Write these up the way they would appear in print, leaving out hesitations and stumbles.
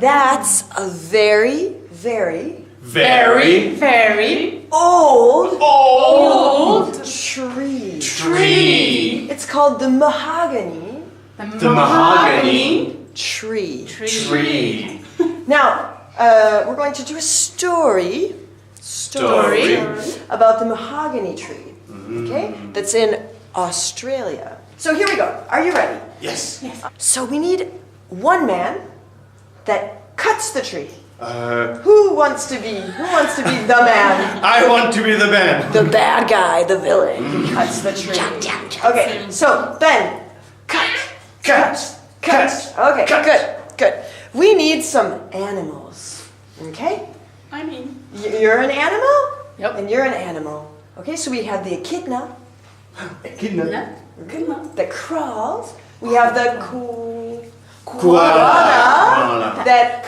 That's a very, very, very, very old tree. tree. It's called the mahogany The mahogany tree. tree. Now, we're going to do a story about the mahogany tree, okay? That's in Australia. So here we go. Are you ready? Yes. So we need one man that cuts the tree. Uh, Who wants to be the man? I want to be the man. The bad guy, the villain, who cuts the tree. Okay, so Ben, cut. Okay, good. We need some animals. Okay? You're an animal? Yep. And you're an animal. Okay, so we have the echidna. That crawls. We have the koala that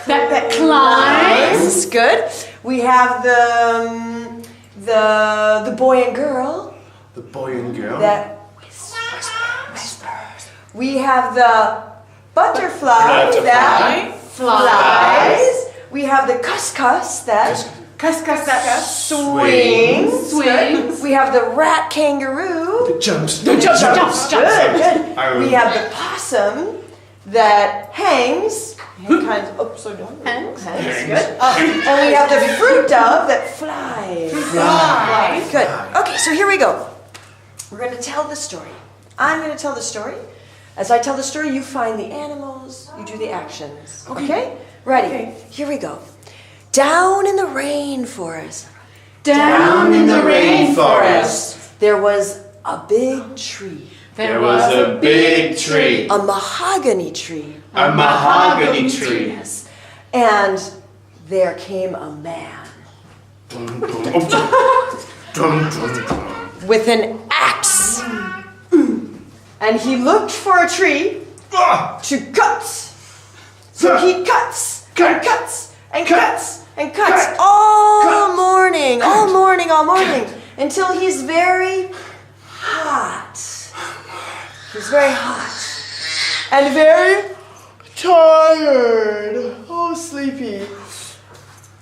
climbs. Good. We have the boy and girl. The boy and girl. That whispers. We have the butterfly that flies. We have the cuscus that swings. We have the rat kangaroo. The jumps. Good. I We have the possum that hangs. Hangs. Good. And we have the fruit dove that flies. Good. Okay, so here we go. We're going to tell the story. I'm going to tell the story. As I tell the story, you find the animals, you do the actions. Okay? Ready? Okay. Here we go. Down in the rainforest. Down in the rainforest. There was a big tree. There was a big tree. A mahogany tree. A mahogany tree. Yes. And there came a man with an axe. And he looked for a tree to cut. So he cuts all morning, until he's very hot. He's very hot and very tired. Oh, sleepy.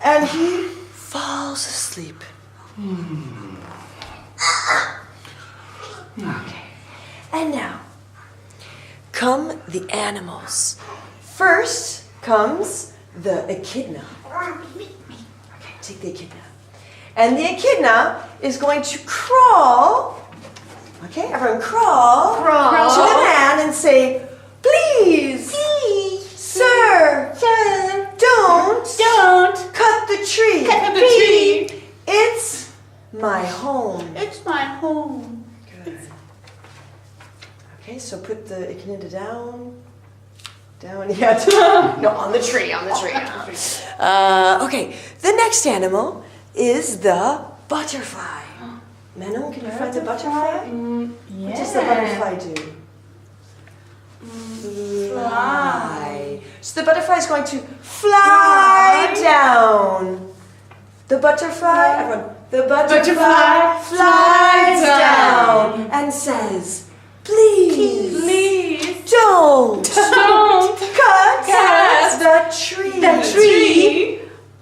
And he falls asleep. Okay. And now, come the animals. First comes the echidna. Okay, take the echidna. And the echidna is going to crawl. Okay, everyone crawl to the man and say, please, sir, don't cut the tree. It's my home. Good. Okay, so put the echidna down, yeah, no, on the tree. Okay, the next animal is the butterfly. Manon, can you find the butterfly? What does the butterfly do? Fly. So the butterfly is going to fly down. The butterfly, everyone, the butterfly flies down and says, please don't cut the tree.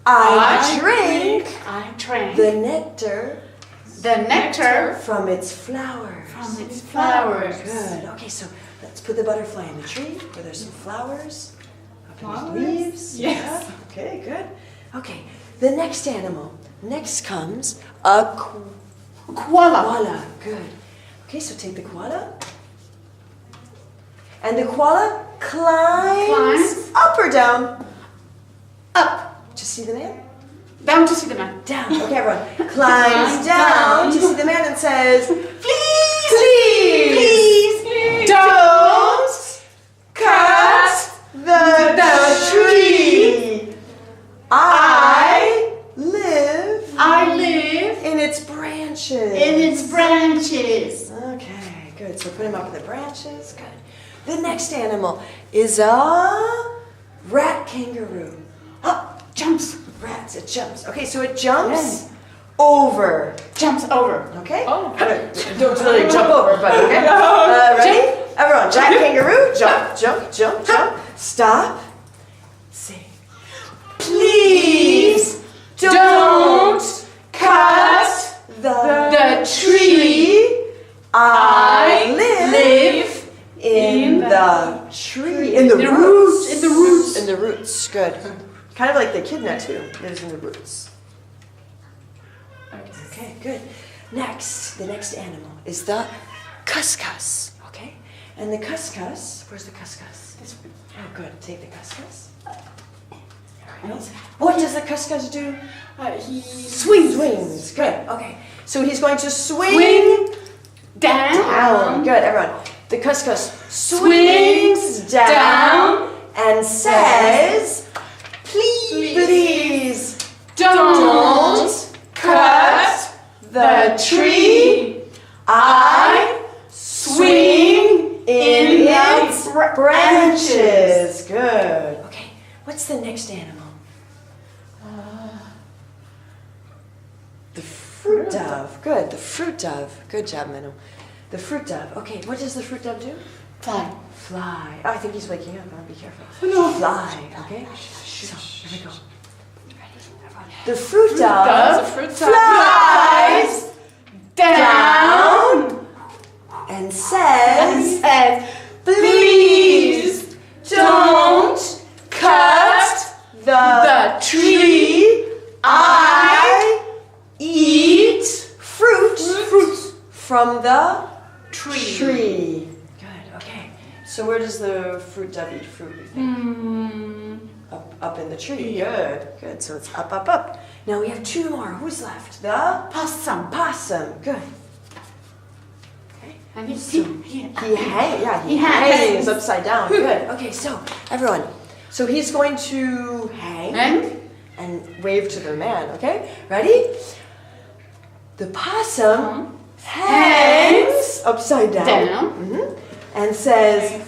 I drink the nectar from its flowers. Good. Okay, so let's put the butterfly in the tree where there's some flowers. Up in the leaves. Yes. Yeah. Okay, good. Okay, the next animal. Next comes a koala. Good. Okay, so take the koala. And the koala climbs up or down? Up. To see the man? Down to see the man. Down. Okay, everyone. Climbs down to see the man and says, please, don't cut the tree. I live in its branches. Okay, good. So put him up in the branches. Good. The next animal is a rat kangaroo. Jumps. Rats, it jumps. Okay, so it jumps over. Okay? Oh. Don't really jump over, but okay. Ready? Everyone, rat kangaroo, jump. Stop. Say, please don't cut the tree. I live in the tree. In the roots. In the roots. In the roots. Good. Kind of like the echidna too. Lives in the roots. Okay, good. Next, the next animal is the cuscus. Okay? And the cuscus, where's the cuscus? This one. Oh, good. Take the cuscus. There it is. What does the cuscus do? He Swings. Good. Okay. So he's going to swing down. Good, everyone. The cuscus swings down and says, please don't cut the tree. I swing in its branches. Good. Okay, what's the next animal? The fruit dove. Good, the fruit dove. Good job, Menno. The fruit dove. Okay, what does the fruit dove do? Fly. Fly. Oh, I think he's waking up. I'll be careful. No. Fly. Okay? So, here we go. The fruit dove flies down and says, please don't cut the tree. I eat fruit from the tree. Good, okay. So where does the fruit dove eat fruit, you think? Up in the tree. Good. So it's up. Now we have two more. Who's left? The Possum. possum. Good. Okay. And He hangs upside down. Good. Okay, so everyone. So he's going to hang and wave to the man, okay? Ready? The possum hangs upside down. And says,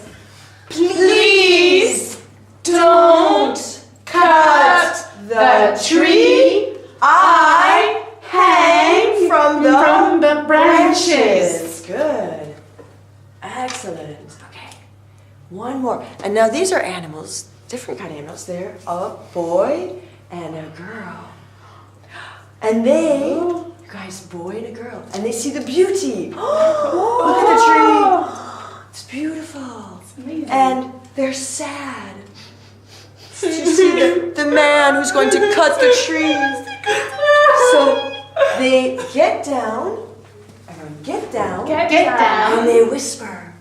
please don't cut the tree. I hang from the branches. Good. Excellent. Okay. One more. And now these are animals, different kind of animals. They're a boy and a girl. And they, you guys, boy and a girl. And they see the beauty. Look at the tree. It's beautiful. It's amazing. And they're sad. To see the man who's going to cut the tree. So they get down. Everyone get down. Get down. And they whisper.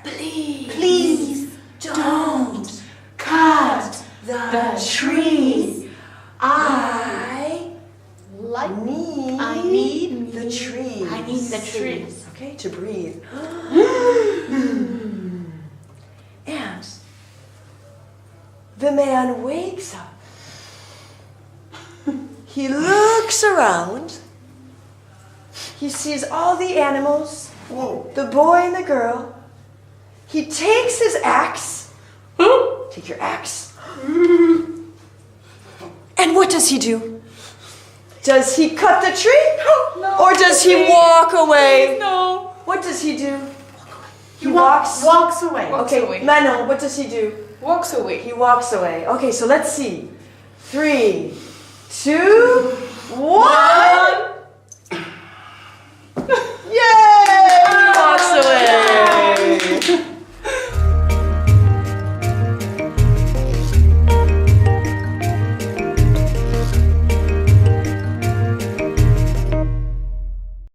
Please don't cut the tree. I need the trees. I need the trees. Okay, to breathe. And the man wakes up. He looks around. He sees all the animals, the boy and the girl. He takes his axe. Take your axe. And what does he do? Does he cut the tree? No. Or does he walk away? No. What does he do? He walks away. Okay, Manon, what does he do? Walks away. He walks away. Okay, so let's see. 3, 2, 1.